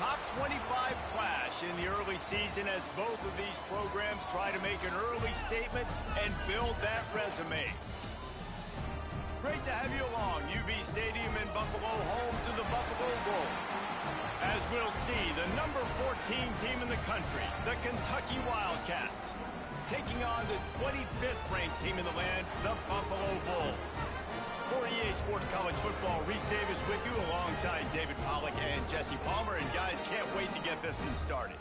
top 25 clash in the early season as both of these programs try to make an early statement and build that resume. Great to have you along. UB Stadium in Buffalo, home to the Buffalo Bulls. As we'll see, the number 14 team in the country, the Kentucky Wildcats, taking on the 25th ranked team in the land, the Buffalo Bulls. For EA Sports College Football, Reese Davis with you alongside David Pollack and Jesse Palmer. And guys, can't wait to get this one started.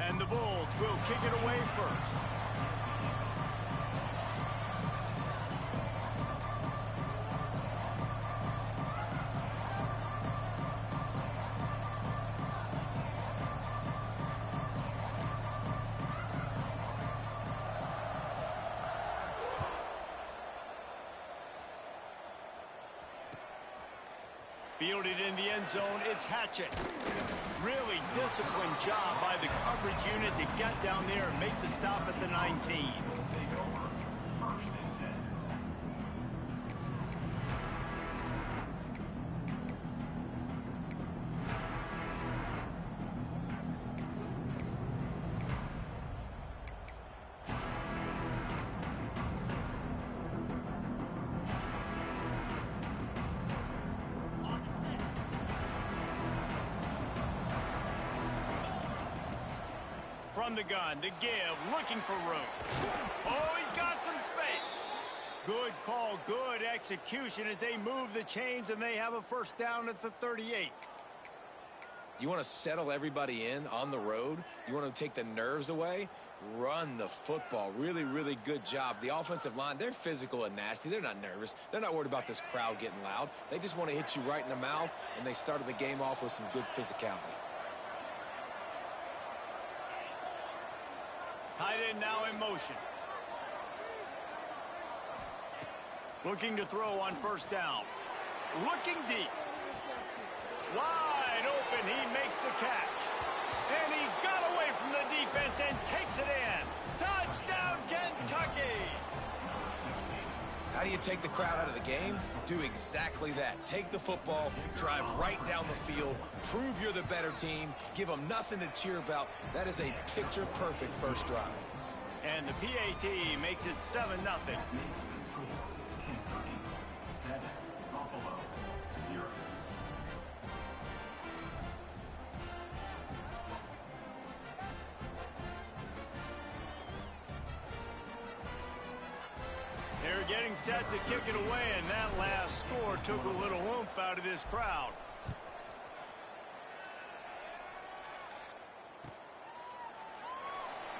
And the Bulls will kick it away first. Fielded in the end zone, it's Hatchett. Really disciplined job by the coverage unit to get down there and make the stop at the 19. From the gun, to give, looking for room. Oh, he's got some space. Good call, good execution as they move the chains and they have a first down at the 38. You want to settle everybody in on the road? You want to take the nerves away? Run the football. Really, really good job. The offensive line, they're physical and nasty. They're not nervous. They're not worried about this crowd getting loud. They just want to hit you right in the mouth, and they started the game off with some good physicality. Tight end now in motion. Looking to throw on first down. Looking deep. Wide open, he makes the catch. And he got away from the defense and takes it in. Touchdown, Kentucky! How do you take the crowd out of the game? Do exactly that. Take the football, drive right down the field, prove you're the better team, give them nothing to cheer about. That is a picture-perfect first drive. And the PAT makes it 7-0. They're getting set to kick it away, and that last score took a little oomph out of this crowd.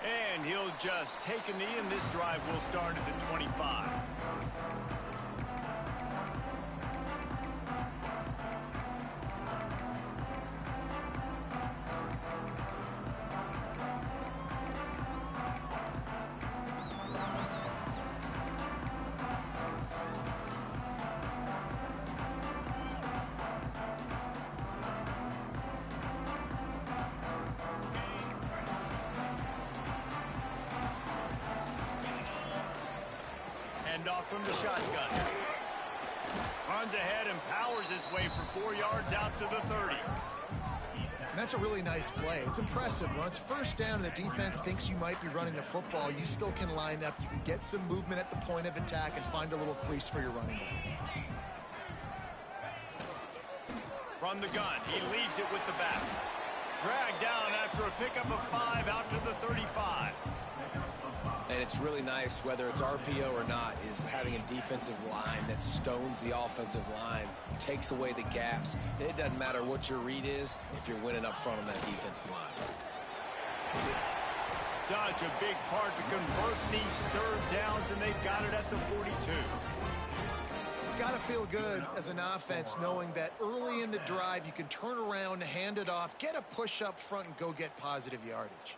And he'll just take a knee, and this drive will start at the 25. Off from the shotgun. Runs ahead and powers his way for 4 yards out to the 30. And that's a really nice play. It's impressive. When it's first down and the defense thinks you might be running the football, you still can line up. You can get some movement at the point of attack and find a little crease for your running back. From the gun, he leaves it with the back. Dragged down after a pickup of 5 out to the 35. And it's really nice, whether it's RPO or not, is having a defensive line that stones the offensive line, takes away the gaps. It doesn't matter what your read is if you're winning up front on that defensive line. Such a big part to convert these third downs, and they've got it at the 42. It's got to feel good as an offense knowing that early in the drive you can turn around, hand it off, get a push up front, and go get positive yardage.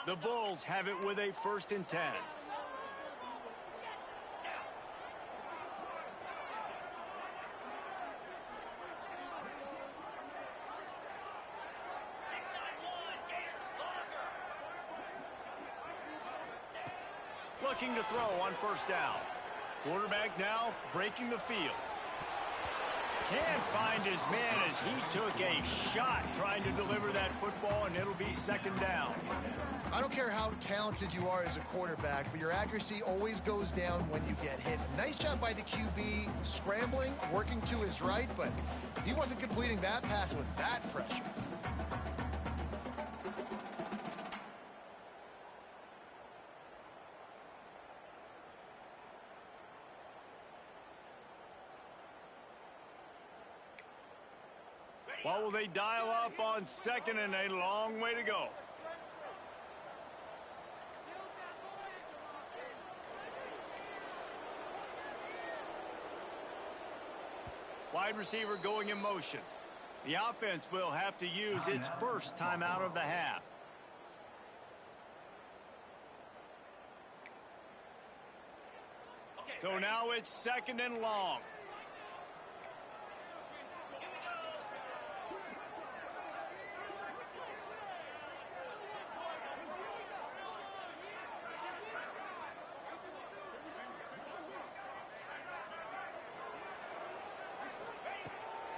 The Bulls have it with a 1st and 10. looking to throw on first down. Quarterback now breaking the field. Can't find his man as he took a shot trying to deliver that football, and it'll be second down. I don't care how talented you are as a quarterback, but your accuracy always goes down when you get hit. Nice job by the QB scrambling, working to his right, but he wasn't completing that pass with that pressure. What will they dial up on second and a long way to go? Wide receiver going in motion. The offense will have to use its first timeout of the half. So now it's second and long.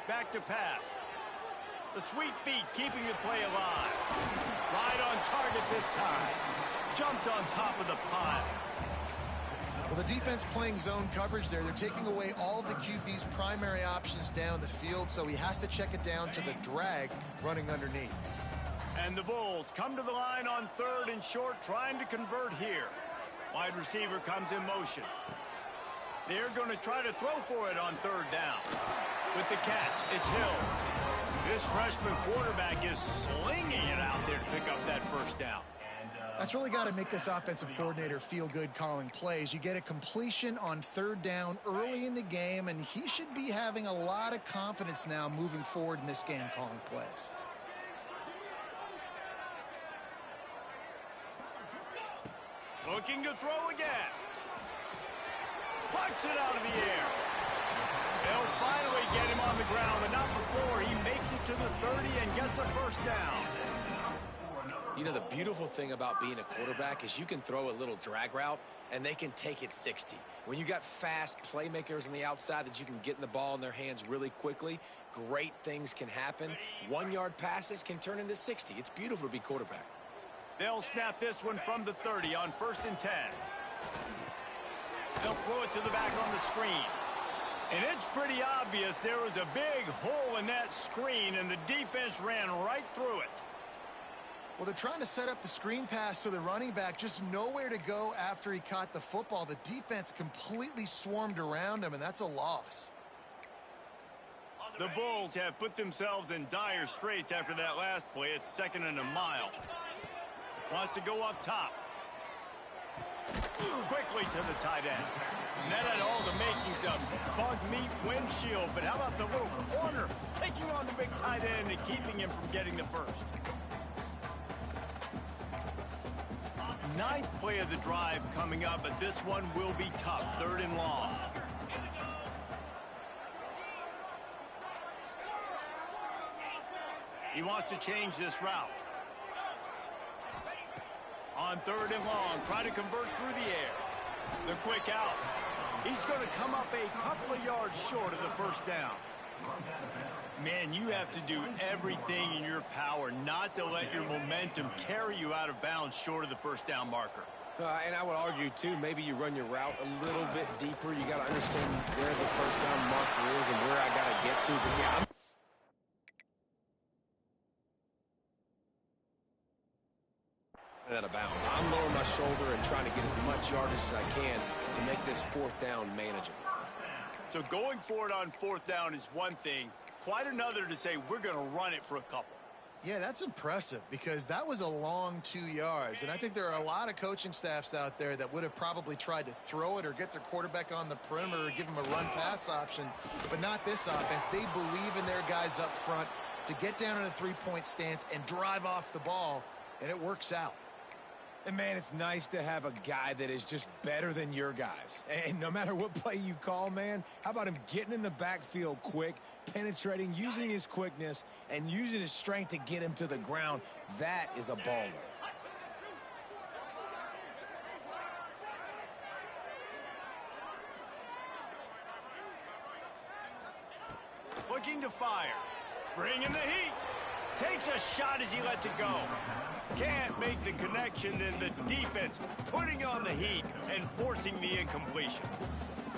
Back to pass. The sweet feet keeping the play alive. Right on target this time. Jumped on top of the pile. Well, the defense playing zone coverage there. They're taking away all of the QB's primary options down the field, so he has to check it down to the drag running underneath. And the Bulls come to the line on third and short, trying to convert here. Wide receiver comes in motion. They're going to try to throw for it on third down. With the catch, it's Hills. This freshman quarterback is slinging it out there to pick up that first down. That's really got to make this offensive coordinator feel good calling plays. You get a completion on third down early in the game, and he should be having a lot of confidence now moving forward in this game calling plays. Looking to throw again. Plucks it out of the air. They'll finally get him on the ground, but not before he makes it to the 30 and gets a first down. You know, the beautiful thing about being a quarterback is you can throw a little drag route, and they can take it 60. When you got fast playmakers on the outside that you can get in the ball in their hands really quickly, great things can happen. 1-yard passes can turn into 60. It's beautiful to be quarterback. They'll snap this one from the 30 on 1st and 10. They'll throw it to the back on the screen. And it's pretty obvious there was a big hole in that screen, and the defense ran right through it. Well, they're trying to set up the screen pass to the running back, just nowhere to go after he caught the football. The defense completely swarmed around him, and that's a loss. The Bulls have put themselves in dire straits after that last play. It's 2nd and a mile. Wants to go up top. Quickly to the tight end. And that had all the makings of bug meat windshield, but how about the little corner taking on the big tight end and keeping him from getting the first? 9th play of the drive coming up, but this one will be tough. 3rd and long. He wants to change this route. On 3rd and long, try to convert through the air. The quick out. He's going to come up a couple of yards short of the first down. Man, you have to do everything in your power not to let your momentum carry you out of bounds short of the first down marker. And I would argue, too, maybe you run your route a little bit deeper. You got to understand where the first down marker is and where I got to get to. But, yeah, out of bounds. I'm lowering my shoulder and trying to get as much yardage as I can to make this 4th down manageable. So going for it on 4th down is one thing. Quite another to say we're going to run it for a couple. Yeah, that's impressive because that was a long 2 yards. And I think there are a lot of coaching staffs out there that would have probably tried to throw it or get their quarterback on the perimeter or give him a run-pass option, but not this offense. They believe in their guys up front to get down in a three-point stance and drive off the ball, and it works out. And, man, it's nice to have a guy that is just better than your guys. And no matter what play you call, man, how about him getting in the backfield quick, penetrating, using his quickness, and using his strength to get him to the ground? That is a baller. fire. Bringing the heat. Takes a shot as he lets it go. Can't make the connection, and the defense putting on the heat and forcing the incompletion.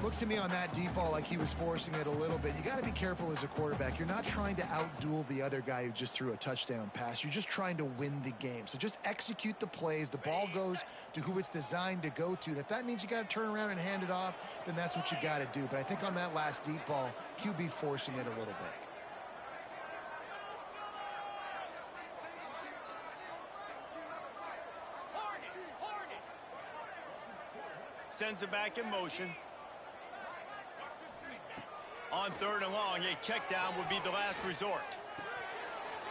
Looked to me on that deep ball like he was forcing it a little bit. You got to be careful as a quarterback. You're not trying to outduel the other guy who just threw a touchdown pass. You're just trying to win the game. So just execute the plays. The ball goes to who it's designed to go to. And if that means you got to turn around and hand it off, then that's what you got to do. But I think on that last deep ball, QB forcing it a little bit. Sends it back in motion. On 3rd and long, a check down would be the last resort.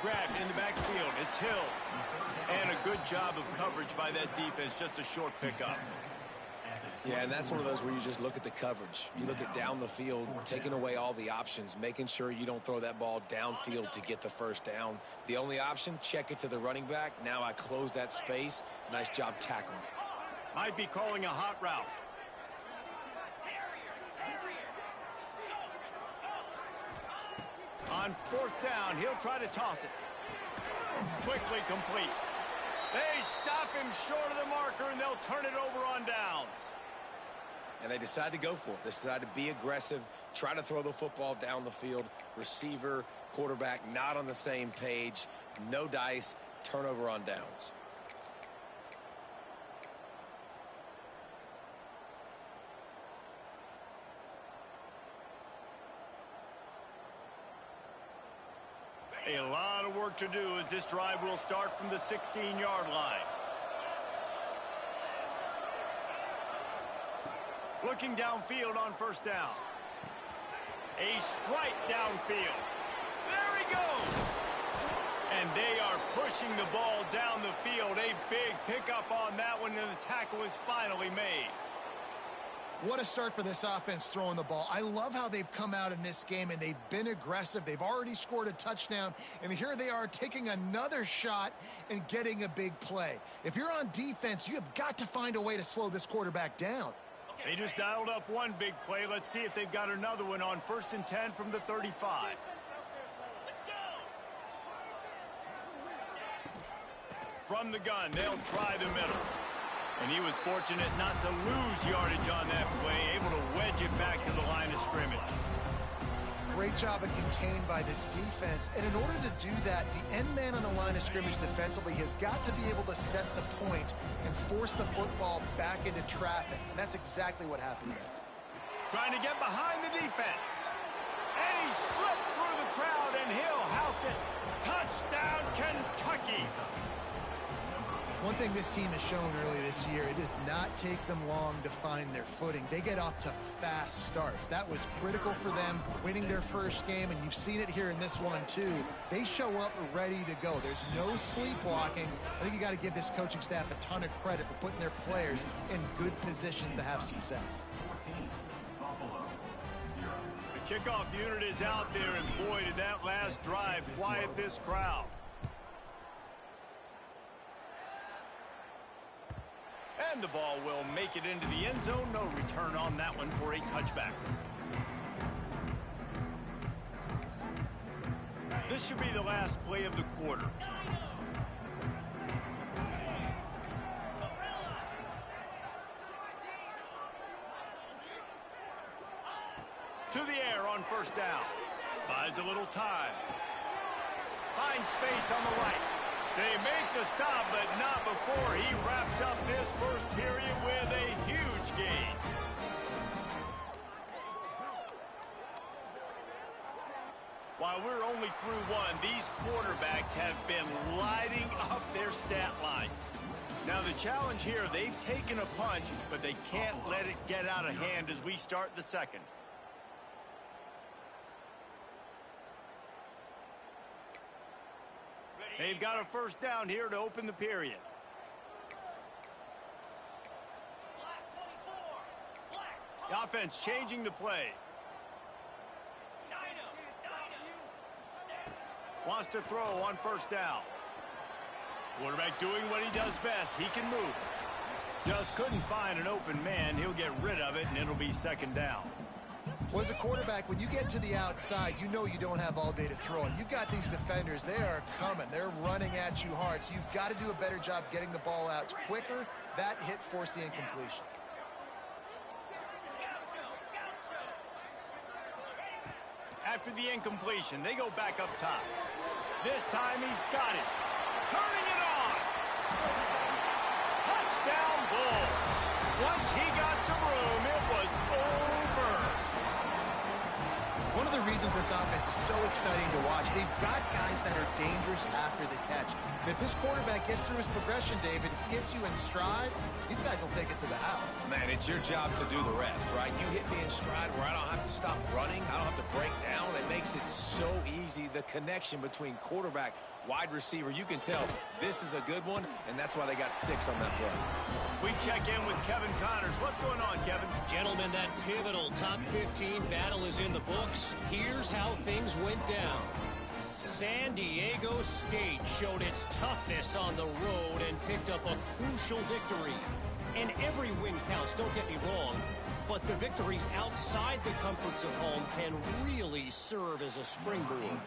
Grabbed in the backfield. It's Hills. And a good job of coverage by that defense. Just a short pickup. Yeah, and that's one of those where you just look at the coverage. You look at down the field, taking away all the options, making sure you don't throw that ball downfield to get the first down. The only option, check it to the running back. Now I close that space. Nice job tackling. Might be calling a hot route. On 4th down, he'll try to toss it. Quickly complete. They stop him short of the marker, and they'll turn it over on downs. And they decide to go for it. They decide to be aggressive, try to throw the football down the field. Receiver, quarterback, not on the same page. No dice, turnover on downs. A lot of work to do as this drive will start from the 16-yard line. Looking downfield on 1st down. A strike downfield. There he goes. And they are pushing the ball down the field. A big pickup on that one, and the tackle is finally made. What a start for this offense throwing the ball. I love how they've come out in this game, and they've been aggressive. They've already scored a touchdown, and here they are taking another shot and getting a big play. If you're on defense, you have got to find a way to slow this quarterback down. They just dialed up one big play. Let's see if they've got another one on 1st and 10 from the 35. From the gun, they'll try the middle. And he was fortunate not to lose yardage on that play, able to wedge it back to the line of scrimmage. Great job of contained by this defense. And in order to do that, the end man on the line of scrimmage defensively has got to be able to set the point and force the football back into traffic. And that's exactly what happened there. Trying to get behind the defense. And he slipped through the crowd, and he'll house it. Touchdown, Kentucky. One thing this team has shown early this year, it does not take them long to find their footing. They get off to fast starts. That was critical for them winning their first game, and you've seen it here in this one too. They show up ready to go. There's no sleepwalking. I think you got to give this coaching staff a ton of credit for putting their players in good positions to have success. The kickoff unit is out there, and boy, did that last drive quiet this crowd. And the ball will make it into the end zone. No return on that one for a touchback. This should be the last play of the quarter. To the air on 1st down. Buys a little time. Finds space on the right. They make the stop, but not before he wraps up this first period with a huge gain. While we're only through one, these quarterbacks have been lighting up their stat lines. Now the challenge here, they've taken a punch, but they can't let it get out of hand as we start the second. They've got a 1st down here to open the period. The offense changing the play. Wants to throw on 1st down. Quarterback doing what he does best. He can move. Just couldn't find an open man. He'll get rid of it, and it'll be 2nd down. Well, as a quarterback, when you get to the outside, you know you don't have all day to throw. And you've got these defenders, they are coming. They're running at you hard. So you've got to do a better job getting the ball out quicker. That hit forced the incompletion. After the incompletion, they go back up top. This time he's got it. Turning it on. Touchdown Bulls. Once he got some room, it was over. One of the reasons this offense is so exciting to watch, they've got guys that are dangerous after the catch. And if this quarterback gets through his progression, David, hits you in stride, these guys will take it to the house. Man, it's your job to do the rest, right? You hit me in stride where I don't have to stop running. I don't have to break down. It makes it so easy. The connection between quarterback, wide receiver, you can tell this is a good one, and that's why they got 6 on that play. We check in with Kevin Connors. What's going on, Kevin? Gentlemen, that pivotal top 15 battle is in the books. Here's how things went down. San Diego State showed its toughness on the road and picked up a crucial victory. And every win counts, don't get me wrong, but the victories outside the comforts of home can really serve as a springboard.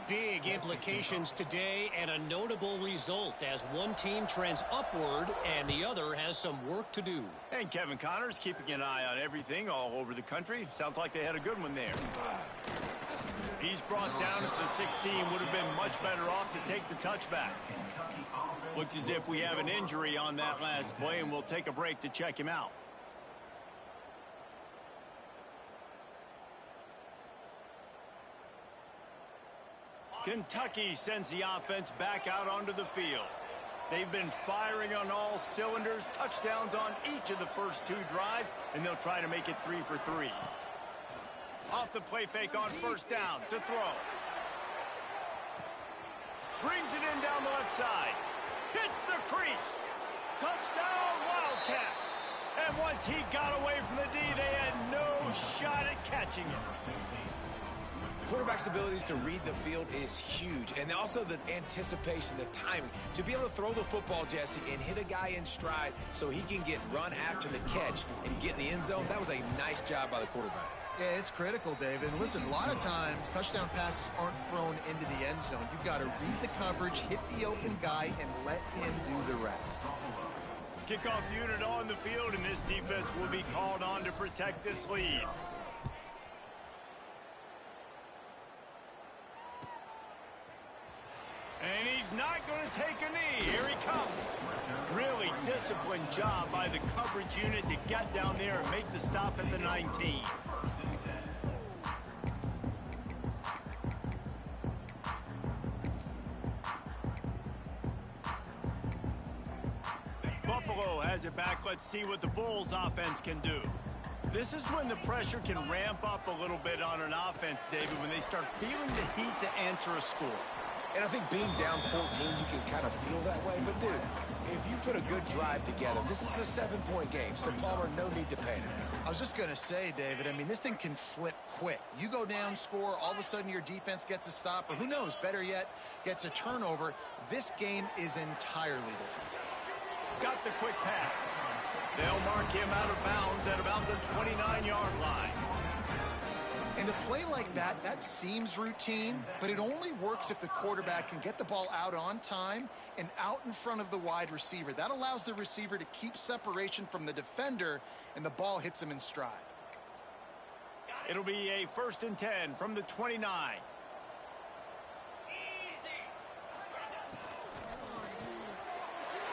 Big implications today and a notable result as one team trends upward and the other has some work to do. And Kevin Connors keeping an eye on everything all over the country. Sounds like they had a good one there. He's brought down at the 16. Would have been much better off to take the touchback. Looks as if we have an injury on that last play, and we'll take a break to check him out. Kentucky sends the offense back out onto the field. They've been firing on all cylinders, touchdowns on each of the first 2 drives, and they'll try to make it 3 for 3. Off the play fake on first down to throw. Brings it in down the left side. Hits the crease. Touchdown Wildcats. And once he got away from the D, they had no shot at catching it. Quarterback's abilities to read the field is huge, and also the anticipation, the timing. To be able to throw the football, Jesse, and hit a guy in stride so he can get run after the catch and get in the end zone, that was a nice job by the quarterback. Yeah, it's critical, David. And listen, a lot of times touchdown passes aren't thrown into the end zone. You've got to read the coverage, hit the open guy, and let him do the rest. Kickoff unit on the field, and this defense will be called on to protect this lead. And he's not going to take a knee. Here he comes. Really disciplined job by the coverage unit to get down there and make the stop at the 19. Buffalo has it back. Let's see what the Bulls offense can do. This is when the pressure can ramp up a little bit on an offense, David, when they start feeling the heat to answer a score. And I think being down 14, you can kind of feel that way. But, dude, if you put a good drive together, this is a 7-point game. So, Palmer, no need to panic. I was just going to say, David, I mean, this thing can flip quick. You go down, score, all of a sudden your defense gets a stop, or who knows, better yet, gets a turnover. This game is entirely different. Got the quick pass. They'll mark him out of bounds at about the 29-yard line. And a play like that, that seems routine, but it only works if the quarterback can get the ball out on time and out in front of the wide receiver. That allows the receiver to keep separation from the defender, and the ball hits him in stride. It'll be a 1st and 10 from the 29.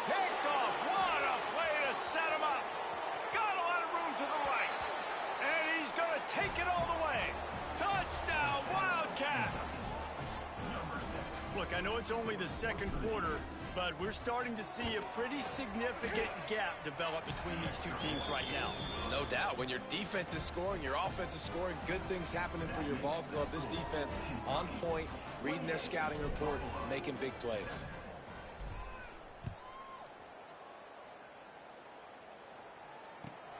Picked off. What a play to set him up. Got a lot of room to the right. And he's going to take it all the way. Touchdown, Wildcats. Look, I know it's only the second quarter, but we're starting to see a pretty significant gap develop between these two teams right now. No doubt. When your defense is scoring, your offense is scoring, good things happening for your ball club. This defense on point, reading their scouting report, making big plays.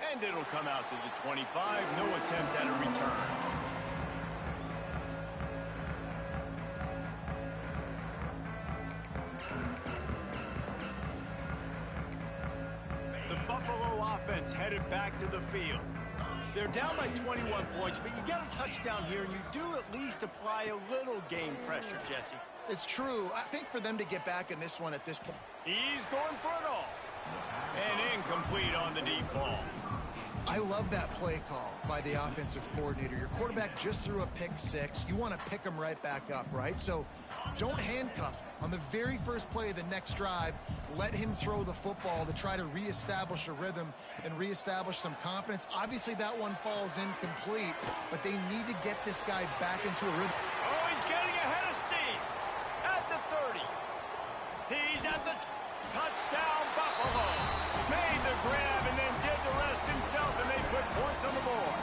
And it'll come out to the 25. No attempt at a return. The Buffalo offense headed back to the field. They're down by 21 points, but you get a touchdown here, and you do at least apply a little game pressure, Jesse. It's true. I think for them to get back in this one at this point. He's going for it all. And incomplete on the deep ball. I love that play call by the offensive coordinator. Your quarterback just threw a pick six. You want to pick him right back up, right? So don't handcuff him. On the very first play of the next drive, let him throw the football to try to reestablish a rhythm and reestablish some confidence. Obviously, that one falls incomplete, but they need to get this guy back into a rhythm. Oh, he's getting ahead of steam at the 30. He's at the touchdown, Buffalo. Made the grab and then did the rest himself, and they put points on the board.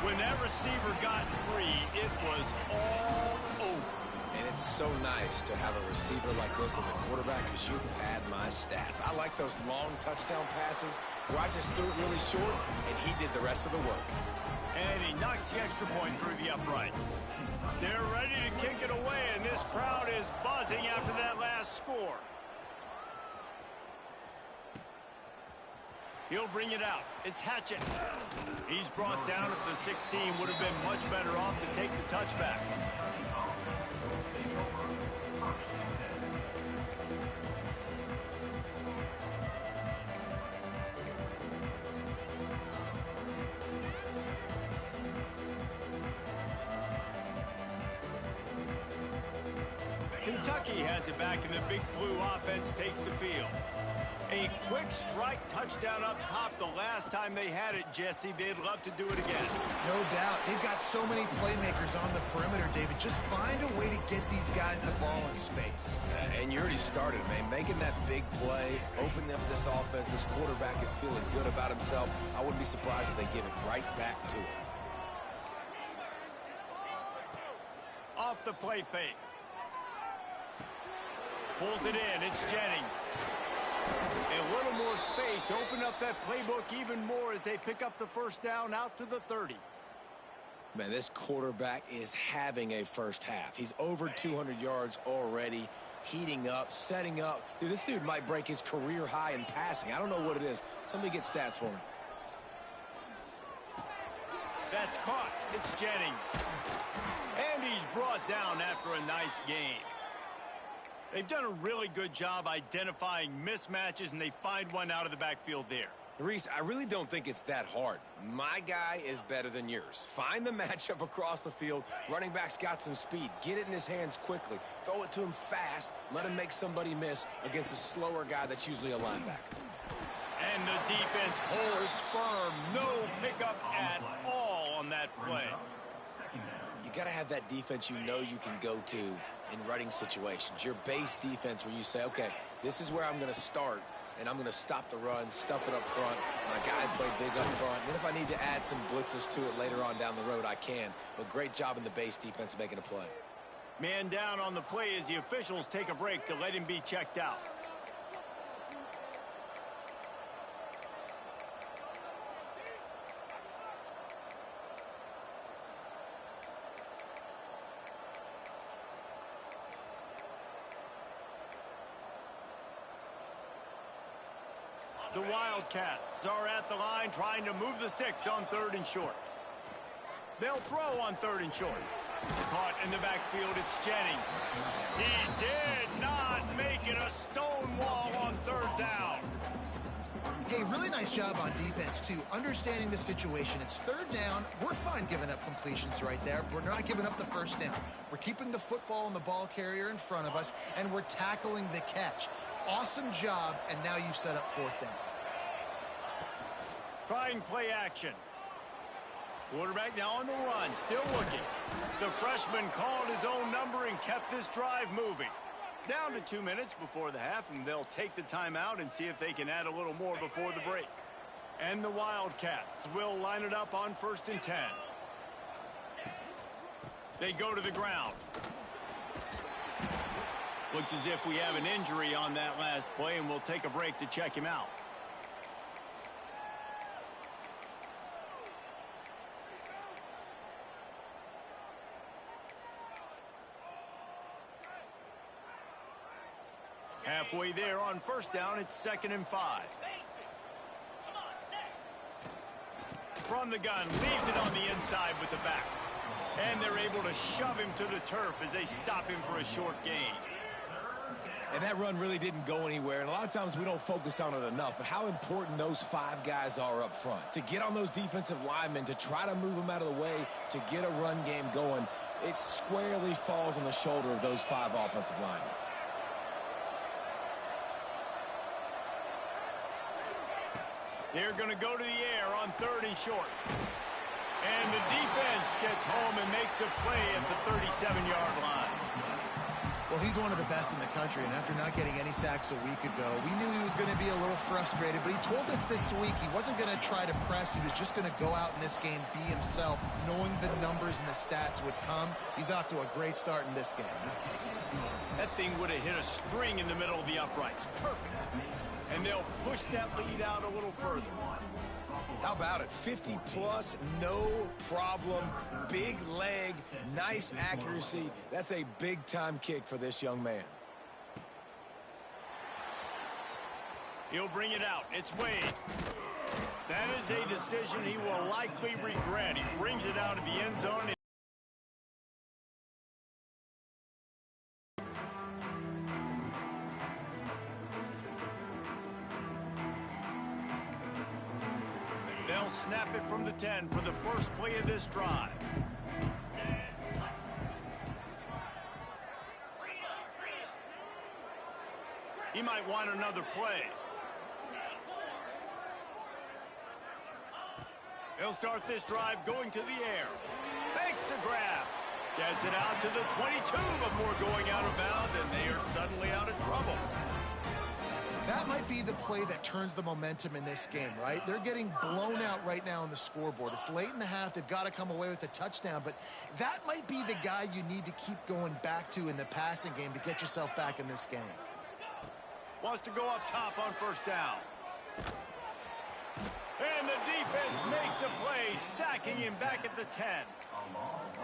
When that receiver got free, it was all over. And it's so nice to have a receiver like this as a quarterback because you pad my stats. I like those long touchdown passes where I just threw it really short, and he did the rest of the work. And he knocks the extra point through the uprights. They're ready to kick it away, and this crowd is buzzing after that last score. He'll bring it out. It's Hatchett. He's brought down at the 16. Would have been much better off to take the touchback. Kentucky has it back, and the Big Blue offense takes the field. A quick strike touchdown up top the last time they had it, Jesse. They'd love to do it again. No doubt. They've got so many playmakers on the perimeter, David. Just find a way to get these guys the ball in space. And you already started, man. Making that big play, opening up this offense. This quarterback is feeling good about himself. I wouldn't be surprised if they give it right back to him. Off the play fake. Pulls it in. It's Jennings. A little more space. Open up that playbook even more as they pick up the first down out to the 30. Man, this quarterback is having a first half. He's over 200 yards already, heating up, setting up. Dude, this dude might break his career high in passing. I don't know what it is. Somebody get stats for me. That's caught. It's Jennings. And he's brought down after a nice game. They've done a really good job identifying mismatches, and they find one out of the backfield there. Reese, I really don't think it's that hard. My guy is better than yours. Find the matchup across the field. Running back's got some speed. Get it in his hands quickly. Throw it to him fast. Let him make somebody miss against a slower guy that's usually a linebacker. And the defense holds firm. No pickup at all on that play. You got to have that defense you know you can go to in running situations. Your base defense where you say, okay, this is where I'm going to start, and I'm going to stop the run, stuff it up front. My guys play big up front. And then if I need to add some blitzes to it later on down the road, I can. But great job in the base defense making a play. Man down on the play as the officials take a break to let him be checked out. The Wildcats are at the line trying to move the sticks on 3rd and short. They'll throw on 3rd and short. Caught in the backfield, it's Jennings. He did not make it a stone wall on 3rd down. Hey, really nice job on defense, too. Understanding the situation. It's 3rd down. We're fine giving up completions right there. We're not giving up the first down. We're keeping the football and the ball carrier in front of us, and we're tackling the catch. Awesome job, and now you've set up 4th down. Trying play action. Quarterback now on the run, still looking. The freshman called his own number and kept this drive moving. Down to 2 minutes before the half, and they'll take the timeout and see if they can add a little more before the break. And the Wildcats will line it up on 1st and 10. They go to the ground. Looks as if we have an injury on that last play, and we'll take a break to check him out. Halfway there on 1st down, it's 2nd and 5. from the gun, leaves it on the inside with the back. And they're able to shove him to the turf as they stop him for a short gain. And that run really didn't go anywhere. And a lot of times we don't focus on it enough. But how important those 5 guys are up front. To get on those defensive linemen, to try to move them out of the way, to get a run game going, it squarely falls on the shoulder of those 5 offensive linemen. They're going to go to the air on 3rd and short. And the defense gets home and makes a play at the 37-yard line. Well, he's one of the best in the country, and after not getting any sacks a week ago, we knew he was going to be a little frustrated, but he told us this week he wasn't going to try to press. He was just going to go out in this game, be himself, knowing the numbers and the stats would come. He's off to a great start in this game. That thing would have hit a string in the middle of the uprights. Perfect. And they'll push that lead out a little further. How about it? 50-plus, no problem. Big leg, nice accuracy. That's a big-time kick for this young man. He'll bring it out. It's Wade. That is a decision he will likely regret. He brings it out of the end zone. They'll snap it from the 10 for the first play of this drive. He might want another play. He'll start this drive going to the air. Fakes the grab. Gets it out to the 22 before going out of bounds, and they are suddenly out of trouble. That might be the play that turns the momentum in this game, right? They're getting blown out right now on the scoreboard. It's late in the half. They've got to come away with a touchdown, but that might be the guy you need to keep going back to in the passing game to get yourself back in this game. Wants to go up top on 1st down. And the defense makes a play, sacking him back at the 10.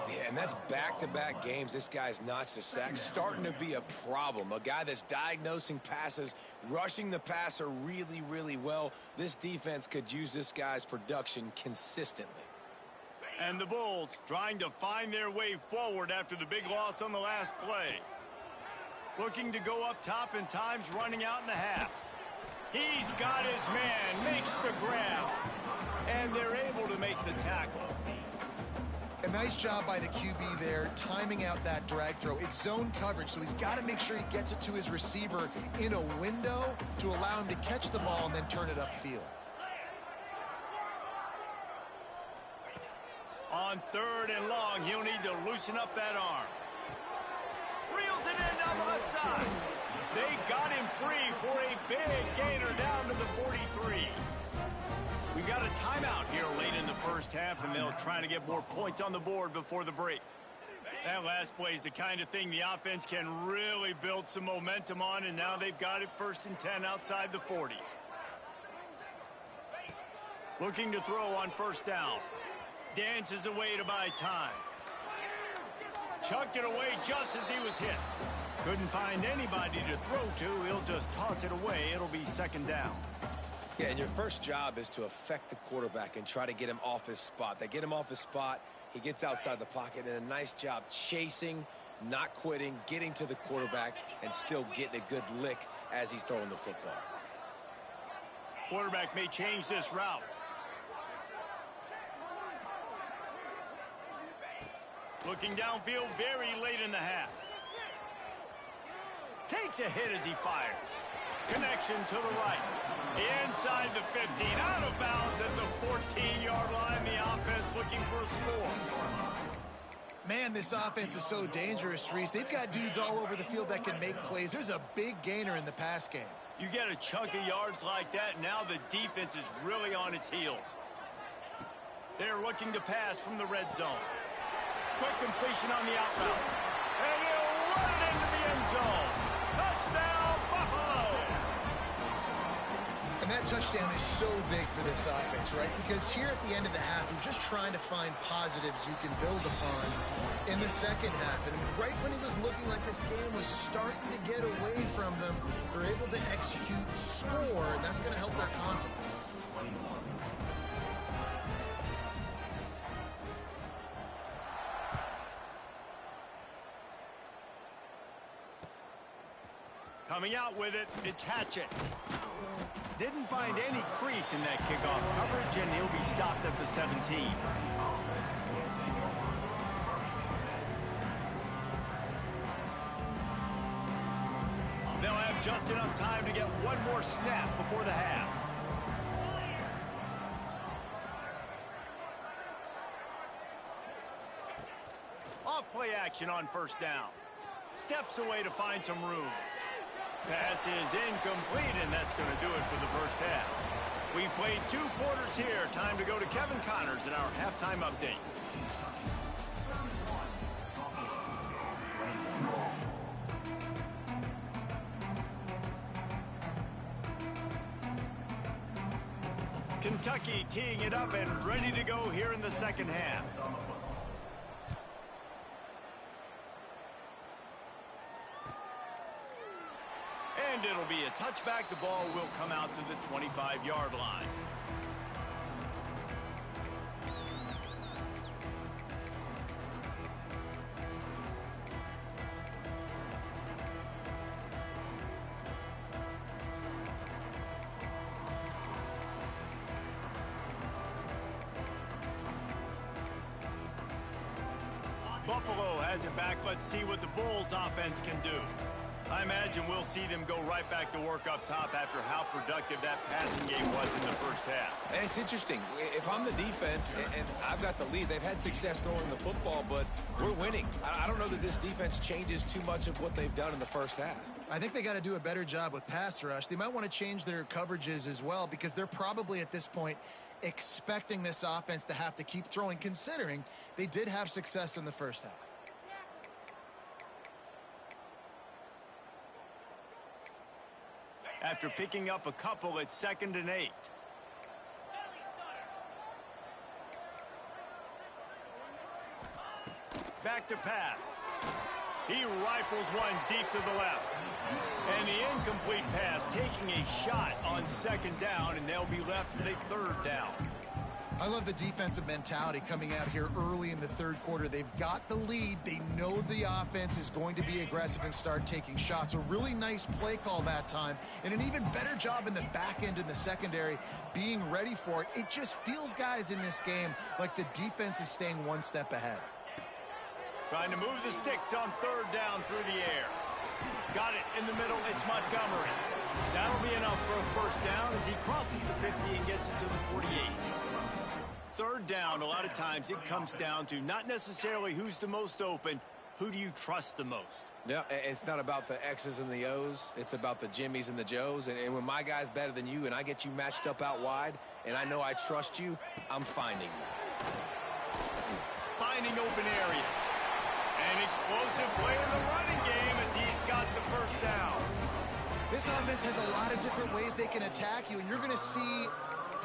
Yeah, and that's back-to-back games. This guy's notched a sack, starting to be a problem. A guy that's diagnosing passes, rushing the passer really, really well. This defense could use this guy's production consistently. And the Bulls trying to find their way forward after the big loss on the last play. Looking to go up top, and time's running out in the half. He's got his man, makes the grab, and they're able to make the tackle. A nice job by the QB there, timing out that drag throw. It's zone coverage, so he's got to make sure he gets it to his receiver in a window to allow him to catch the ball and then turn it upfield. On 3rd and long, he'll need to loosen up that arm. Reels it in down the left side. They got him free for a big gainer down to the 43. We've got a timeout here late in the first half, and they'll try to get more points on the board before the break. That last play is the kind of thing the offense can really build some momentum on, and now they've got it 1st and 10 outside the 40. Looking to throw on 1st down. Dances away to buy time. Chucked it away just as he was hit. Couldn't find anybody to throw to. He'll just toss it away. It'll be 2nd down. Yeah, and your first job is to affect the quarterback and try to get him off his spot. They get him off his spot, he gets outside the pocket, and a nice job chasing, not quitting, getting to the quarterback, and still getting a good lick as he's throwing the football. Quarterback may change this route. Looking downfield very late in the half. Takes a hit as he fires. Connection to the right. Inside the 15. Out of bounds at the 14-yard line. The offense looking for a score. Man, this offense is so dangerous, Reese. They've got dudes all over the field that can make plays. There's a big gainer in the pass game. You get a chunk of yards like that, now the defense is really on its heels. They're looking to pass from the red zone. Quick completion on the out route. And he'll run it into the end zone. Touchdown, Buffalo! And that touchdown is so big for this offense, right? Because here at the end of the half, we're just trying to find positives you can build upon in the second half. And right when it was looking like this game was starting to get away from them, they're able to execute, score, and that's going to help their confidence. Coming out with it, it's Hatchet. Didn't find any crease in that kickoff coverage, and he'll be stopped at the 17. They'll have just enough time to get one more snap before the half. Off-play action on first down. Steps away to find some room. Pass is incomplete, and that's going to do it for the first half. We've played 2 quarters here. Time to go to Kevin Connors in our halftime update. Kentucky teeing it up and ready to go here in the second half. And it'll be a touchback. The ball will come out to the 25-yard line. Buffalo has it back. Let's see what the Bulls offense can do. I imagine we'll see them go right back to work up top after how productive that passing game was in the first half. And it's interesting. If I'm the defense and I've got the lead, they've had success throwing the football, but we're winning. I don't know that this defense changes too much of what they've done in the first half. I think they got to do a better job with pass rush. They might want to change their coverages as well, because they're probably at this point expecting this offense to have to keep throwing, considering they did have success in the first half. After picking up a couple, it's 2nd and 8. Back to pass. He rifles one deep to the left. And the incomplete pass taking a shot on 2nd down, and they'll be left with a 3rd down. I love the defensive mentality coming out here early in the 3rd quarter. They've got the lead. They know the offense is going to be aggressive and start taking shots. A really nice play call that time, and an even better job in the back end in the secondary being ready for it. It just feels, guys, in this game like the defense is staying one step ahead. Trying to move the sticks on 3rd down through the air. Got it in the middle. It's Montgomery. That'll be enough for a 1st down as he crosses the 50 and gets it to the 48. 3rd down, a lot of times it comes down to not necessarily who's the most open, who do you trust the most? Yeah, it's not about the X's and the O's. It's about the Jimmies and the Joes. And when my guy's better than you and I get you matched up out wide and I know I trust you, I'm finding you. Finding open areas. An explosive play in the running game as he's got the 1st down. This offense has a lot of different ways they can attack you, and you're going to see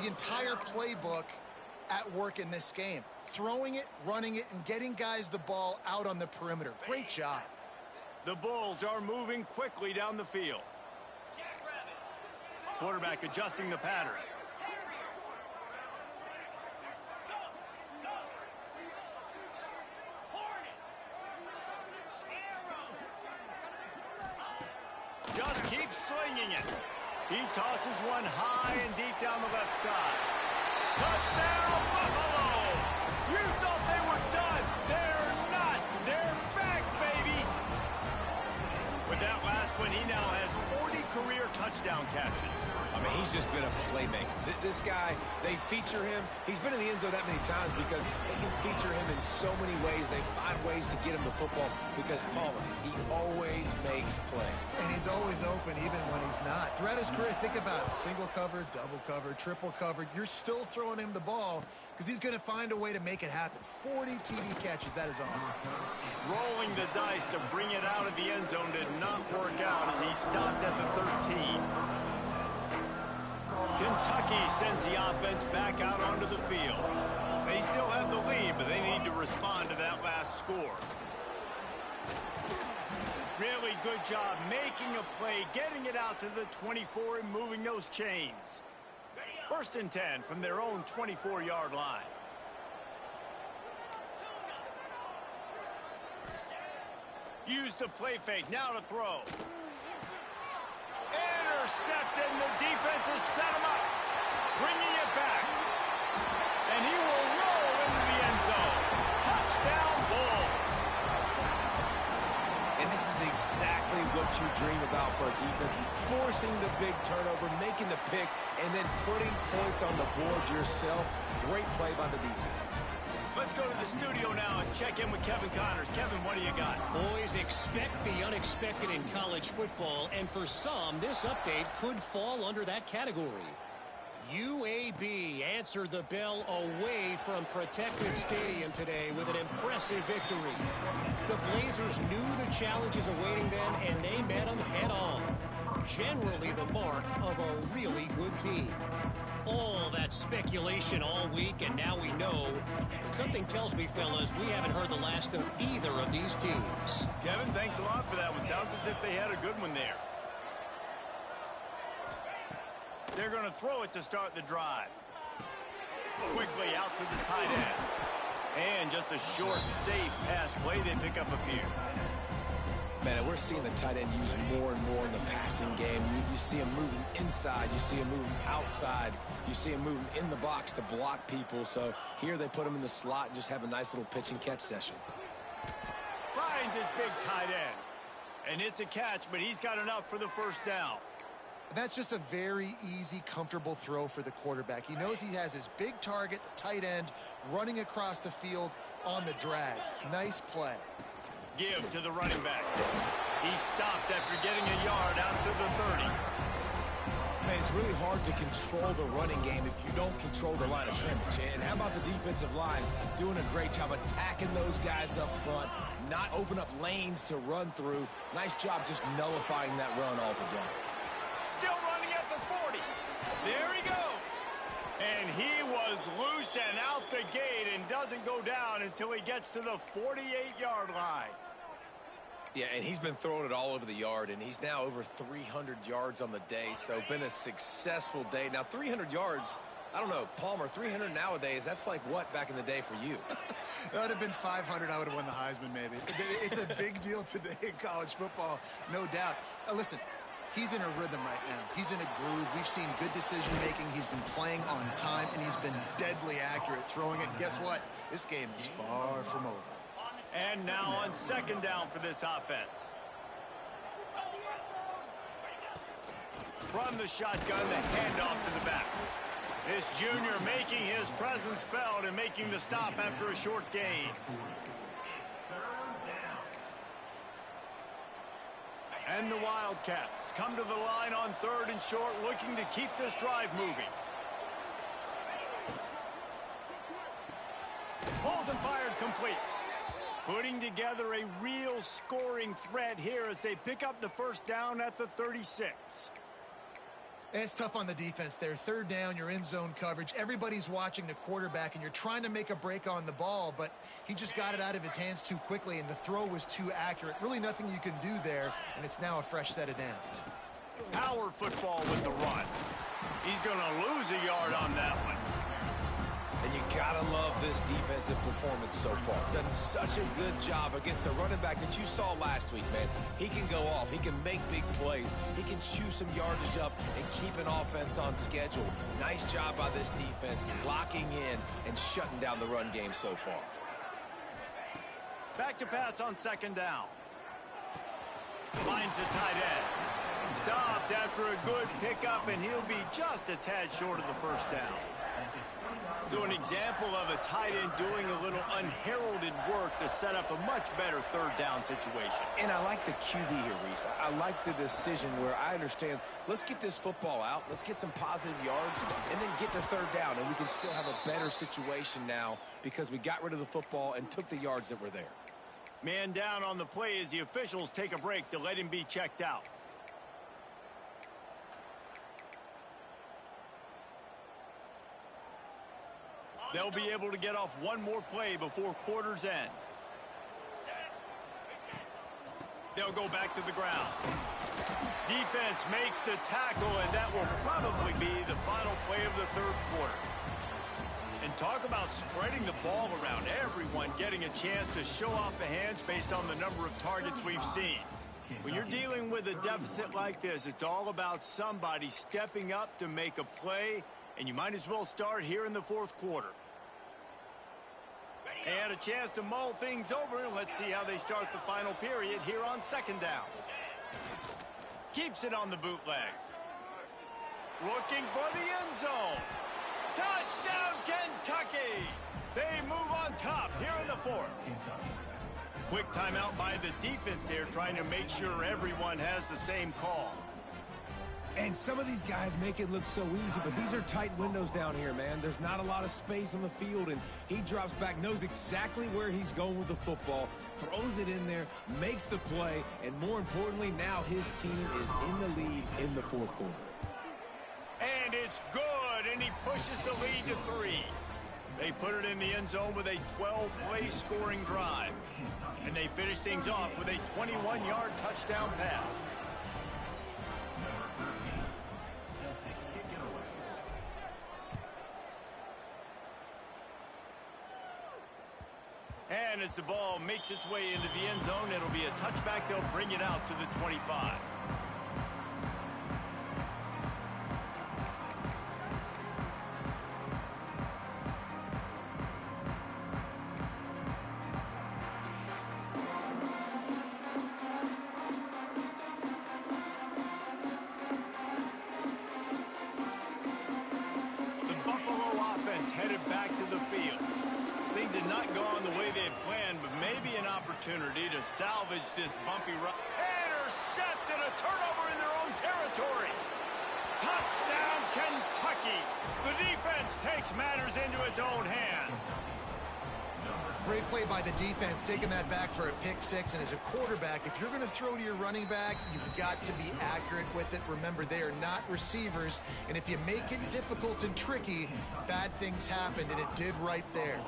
the entire playbook at work in this game. Throwing it, running it, and getting guys the ball out on the perimeter. Great job. The Bulls are moving quickly down the field. Quarterback adjusting the pattern. Just keeps slinging it. He tosses one high and deep down the left side. Touchdown, Buffalo! You thought they were done. They're not. They're back, baby. With that last one, he now has 40 career touchdown catches. I mean, he's just been a playmaker. This guy, they feature him. He's been in the end zone that many times because they can feature him in so many ways. They find ways to get him the football because, Palmer, he always makes play. And he's always open even when he's not. Throughout his career, think about it. Single covered, double covered, triple covered. You're still throwing him the ball because he's going to find a way to make it happen. 40 TD catches. That is awesome. Rolling the dice to bring it out of the end zone did not work out as he stopped at the 13. Kentucky sends the offense back out onto the field. They still have the lead, but they need to respond to that last score. Really good job making a play, getting it out to the 24 and moving those chains. 1st and 10 from their own 24-yard line. Use the play fake, now to throw. intercepted, and the defense has set him up. Bringing it back. And he will roll into the end zone. Touchdown, Bulls. And this is exactly what you dream about for a defense. Forcing the big turnover, making the pick, and then putting points on the board yourself. Great play by the defense. Let's go to the studio now and check in with Kevin Connors. Kevin, what do you got? Boys, expect the unexpected in college football, and for some, this update could fall under that category. UAB answered the bell away from Protective Stadium today with an impressive victory. The Blazers knew the challenges awaiting them, and they met them head-on. Generally the mark of a really good team. All that speculation all week, and now we know. But something tells me, fellas, we haven't heard the last of either of these teams. Kevin, thanks a lot for that one. Sounds as if they had a good one there. They're going to throw it to start the drive. Quickly out to the tight end. And just a short, safe pass play. They pick up a few. Man, we're seeing the tight end used more and more in the passing game. You see him moving inside. You see him moving outside. You see him moving in the box to block people. So here they put him in the slot and just have a nice little pitch and catch session. Finds his big tight end. And it's a catch, but he's got enough for the first down. That's just a very easy, comfortable throw for the quarterback. He knows he has his big target, the tight end, running across the field on the drag. Nice play. Give to the running back. He stopped after getting a yard out to the 30. Man, it's really hard to control the running game if you don't control the line of scrimmage. And how about the defensive line doing a great job attacking those guys up front, not open up lanes to run through. Nice job just nullifying that run altogether. Still running at the 40. There he goes. And he was loose and out the gate and doesn't go down until he gets to the 48-yard line. Yeah, and he's been throwing it all over the yard, and he's now over 300 yards on the day, so been a successful day. Now, 300 yards, I don't know, Palmer, 300 nowadays, that's like what back in the day for you? That would have been 500. I would have won the Heisman, maybe. It's a big deal today in college football, no doubt. Listen, he's in a rhythm right now. He's in a groove. We've seen good decision-making. He's been playing on time, and he's been deadly accurate throwing it. And guess what? This game is far from over. And now on second down for this offense. From the shotgun, the handoff to the back. This junior making his presence felt and making the stop after a short gain. And the Wildcats come to the line on third and short, looking to keep this drive moving. Pulls and fired complete. Putting together a real scoring threat here as they pick up the first down at the 36. It's tough on the defense there. Third down, you're in zone coverage. Everybody's watching the quarterback, and you're trying to make a break on the ball, but he just got it out of his hands too quickly, and the throw was too accurate. Really nothing you can do there, and it's now a fresh set of downs. Power football with the run. He's going to lose a yard on that one. And you gotta love this defensive performance so far. Done such a good job against the running back that you saw last week, man. He can go off. He can make big plays. He can chew some yardage up and keep an offense on schedule. Nice job by this defense locking in and shutting down the run game so far. Back to pass on second down. Finds the tight end. Stopped after a good pickup, and he'll be just a tad short of the first down. So an example of a tight end doing a little unheralded work to set up a much better third down situation. And I like the QB here, Reese. I like the decision where I understand, let's get this football out, let's get some positive yards, and then get to third down, and we can still have a better situation now because we got rid of the football and took the yards that were there. Man down on the play as the officials take a break to let him be checked out. They'll be able to get off one more play before quarter's end. They'll go back to the ground. Defense makes the tackle, and that will probably be the final play of the third quarter. And talk about spreading the ball around, everyone getting a chance to show off the hands based on the number of targets we've seen. When you're dealing with a deficit like this, it's all about somebody stepping up to make a play, and you might as well start here in the fourth quarter. And a chance to mull things over. Let's see how they start the final period here on second down. Keeps it on the bootleg. Looking for the end zone. Touchdown, Kentucky! They move on top here in the fourth. Quick timeout by the defense there, trying to make sure everyone has the same call. And some of these guys make it look so easy, but these are tight windows down here, man. There's not a lot of space on the field, and he drops back, knows exactly where he's going with the football, throws it in there, makes the play, and more importantly, now his team is in the lead in the fourth quarter. And it's good, and he pushes the lead to 3. They put it in the end zone with a 12-play scoring drive. And they finish things off with a 21-yard touchdown pass. And as the ball makes its way into the end zone, it'll be a touchback. They'll bring it out to the 25. Headed back to the field. Things had not gone the way they had planned, but maybe an opportunity to salvage this bumpy run. Intercepted, a turnover in their own territory. Touchdown, Kentucky. The defense takes matters into its own hands. Great play by the defense, taking that back for a pick six. And as a quarterback, if you're going to throw to your running back, you've got to be accurate with it. Remember, they are not receivers. And if you make it difficult and tricky, bad things happen, and it did right there.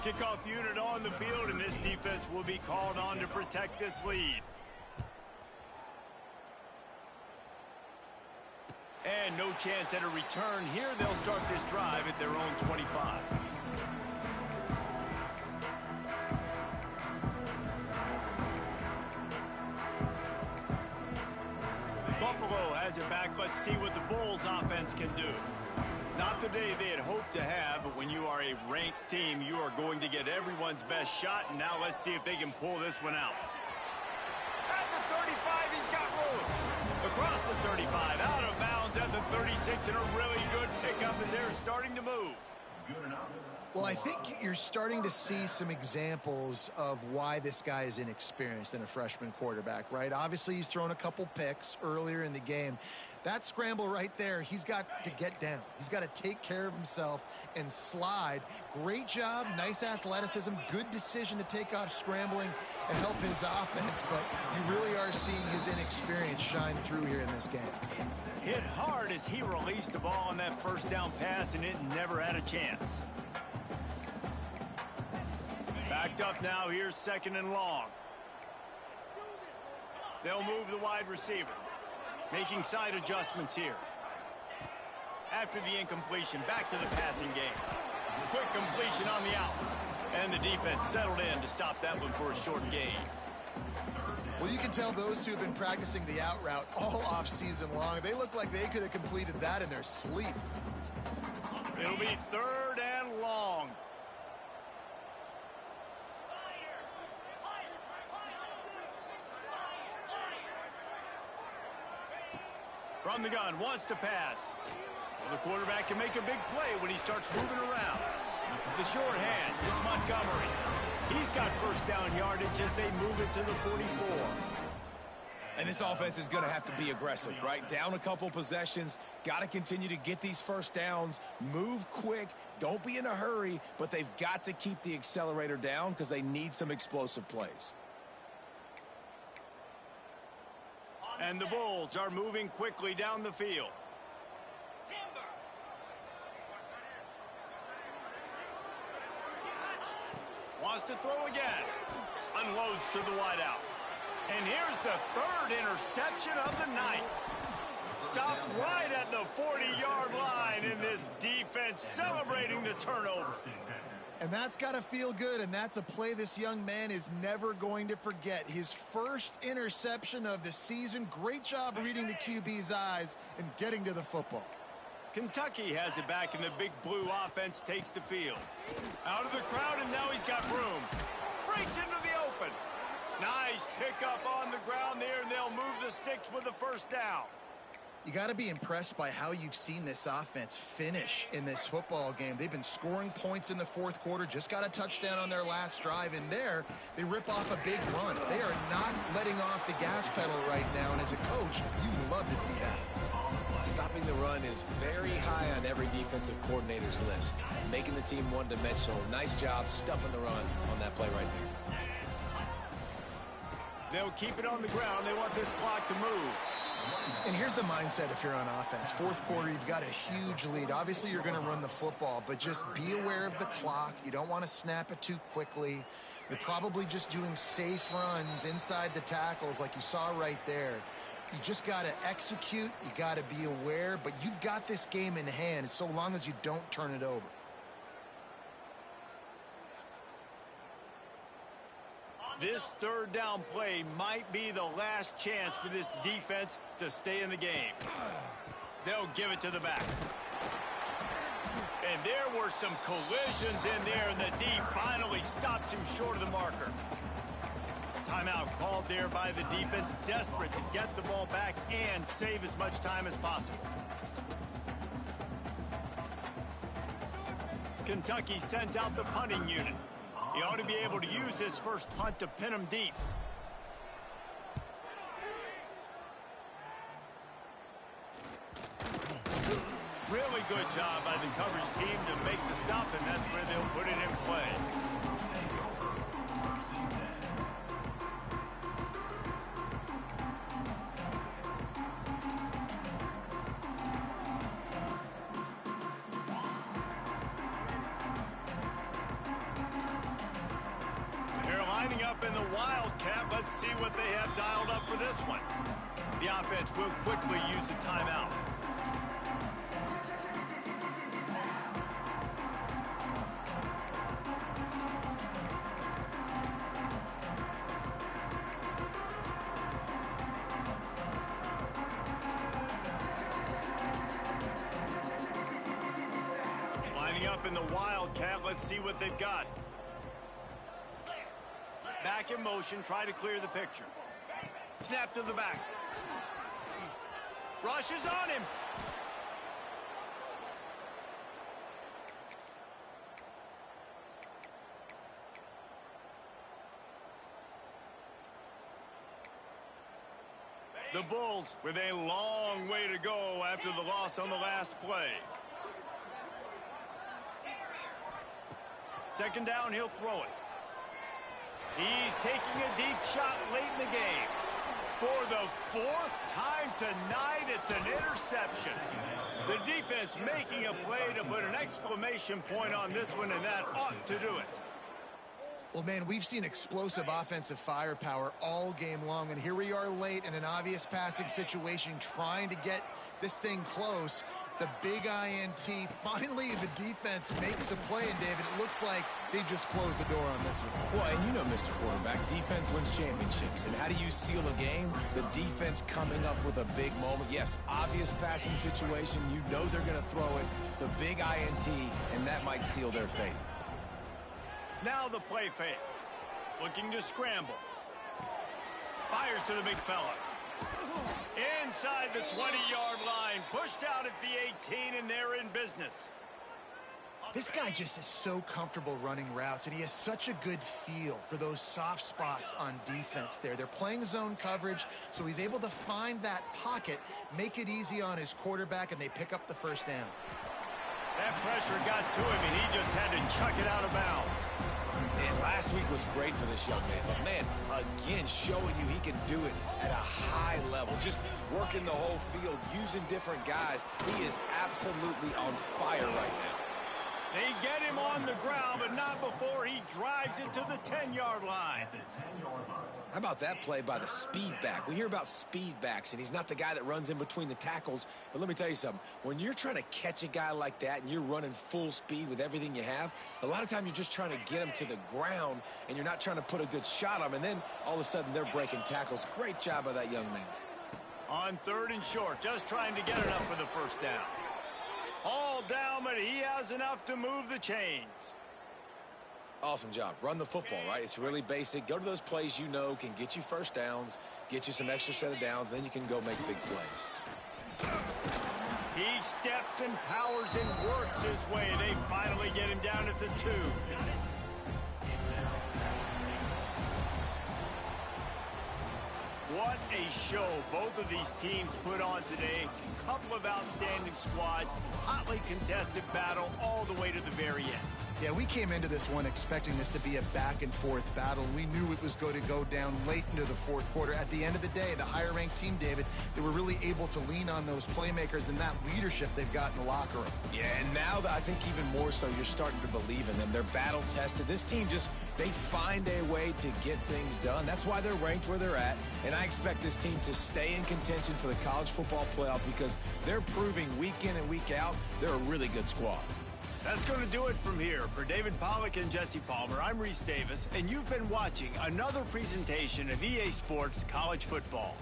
Kickoff unit on the field, and this defense will be called on to protect this lead. And no chance at a return here. They'll start this drive at their own 25. Buffalo has it back. Let's see what the Bulls offense can do. Not the day they had hoped to have, but when you are a ranked team, you are going to get everyone's best shot. And now let's see if they can pull this one out. At the 35, he's got room. Across the 35, out of bounds at the 36, and a really good pickup as they're starting to move. Well, I think you're starting to see some examples of why this guy is inexperienced in a freshman quarterback, right? Obviously, he's thrown a couple picks earlier in the game. That scramble right there, he's got to get down. He's got to take care of himself and slide. Great job, nice athleticism, good decision to take off scrambling and help his offense, but you really are seeing his inexperience shine through here in this game. Hit hard as he released the ball on that first down pass, and it never had a chance. Backed up now, here's second and long. They'll move the wide receiver. Making side adjustments here. After the incompletion, back to the passing game. Quick completion on the out. And the defense settled in to stop that one for a short gain. Well, you can tell those two have been practicing the out route all off season long. They look like they could have completed that in their sleep. It'll be third and long. From the gun, wants to pass. Well, the quarterback can make a big play when he starts moving around. The short hand, it's Montgomery. He's got first down yardage as they move it to the 44. And this offense is going to have to be aggressive, right? Down a couple possessions, got to continue to get these first downs, move quick, don't be in a hurry, but they've got to keep the accelerator down because they need some explosive plays. And the Bulls are moving quickly down the field. Wants to throw again. Unloads to the wideout. And here's the third interception of the night. Stopped right at the 40-yard line in this defense, celebrating the turnover. And that's got to feel good, and that's a play this young man is never going to forget. His first interception of the season. Great job reading the QB's eyes and getting to the football. Kentucky has it back, and the big blue offense takes the field. Out of the crowd, and now he's got room. Breaks into the open. Nice pickup on the ground there, and they'll move the sticks with the first down. You got to be impressed by how you've seen this offense finish in this football game. They've been scoring points in the fourth quarter, just got a touchdown on their last drive, and there they rip off a big run. They are not letting off the gas pedal right now, and as a coach, you love to see that. Stopping the run is very high on every defensive coordinator's list. Making the team one-dimensional. Nice job stuffing the run on that play right there. They'll keep it on the ground. They want this clock to move. And here's the mindset if you're on offense. Fourth quarter, you've got a huge lead. Obviously, you're going to run the football, but just be aware of the clock. You don't want to snap it too quickly. You're probably just doing safe runs inside the tackles like you saw right there. You just got to execute. You got to be aware, but you've got this game in hand so long as you don't turn it over. This third down play might be the last chance for this defense to stay in the game. They'll give it to the back. And there were some collisions in there, and the D finally stops him short of the marker. Timeout called there by the defense, desperate to get the ball back and save as much time as possible. Kentucky sends out the punting unit. He ought to be able to use his first punt to pin him deep. Really good job by the coverage team to make the stop, and that's where they'll put it in play. Lining up in the Wildcat. Let's see what they have dialed up for this one. The offense will quickly use a timeout. Lining up in the Wildcat. Let's see what they've got. Back in motion, try to clear the picture. Snap to the back. Rushes on him. The Bulls with a long way to go after the loss on the last play. Second down, he'll throw it. He's taking a deep shot late in the game. For the fourth time tonight, it's an interception. The defense making a play to put an exclamation point on this one, and that ought to do it. Well, man, we've seen explosive offensive firepower all game long, and here we are late in an obvious passing situation trying to get this thing close. The big INT. Finally, the defense makes a play, and David, it looks like they just closed the door on this one. Well, and you know, Mr. Quarterback, defense wins championships. And how do you seal a game? The defense coming up with a big moment. Yes, obvious passing situation. You know they're going to throw it. The big INT, and that might seal their fate. Now the play fake. Looking to scramble. Fires to the big fella. Inside the 20-yard line, pushed out at the 18, and they're in business. This guy just is so comfortable running routes, and he has such a good feel for those soft spots on defense there. They're playing zone coverage, so he's able to find that pocket, make it easy on his quarterback, and they pick up the first down. That pressure got to him, and he just had to chuck it out of bounds. And last week was great for this young man. But, man, again, showing you he can do it at a high level. Just working the whole field, using different guys. He is absolutely on fire right now. They get him on the ground, but not before he drives it to the 10-yard line. How about that play by the speed back? We hear about speed backs, and he's not the guy that runs in between the tackles. But let me tell you something. When you're trying to catch a guy like that and you're running full speed with everything you have, a lot of times you're just trying to get him to the ground, and you're not trying to put a good shot on him. And then all of a sudden they're breaking tackles. Great job by that young man. On 3rd and short, just trying to get enough for the first down. All down, but he has enough to move the chains. Awesome job. Run the football, right? It's really basic. Go to those plays you know can get you first downs, get you some extra set of downs, then you can go make big plays. He steps and powers and works his way. They finally get him down at the 2. What a show both of these teams put on today. A couple of outstanding squads, hotly contested battle all the way to the very end. Yeah, we came into this one expecting this to be a back-and-forth battle. We knew it was going to go down late into the 4th quarter. At the end of the day, the higher-ranked team, David, they were really able to lean on those playmakers and that leadership they've got in the locker room. Yeah, and now I think even more so, you're starting to believe in them. They're battle-tested. This team they find a way to get things done. That's why they're ranked where they're at. And I expect this team to stay in contention for the college football playoff because they're proving week in and week out they're a really good squad. That's going to do it from here. For David Pollack and Jesse Palmer, I'm Reese Davis, and you've been watching another presentation of EA Sports College Football.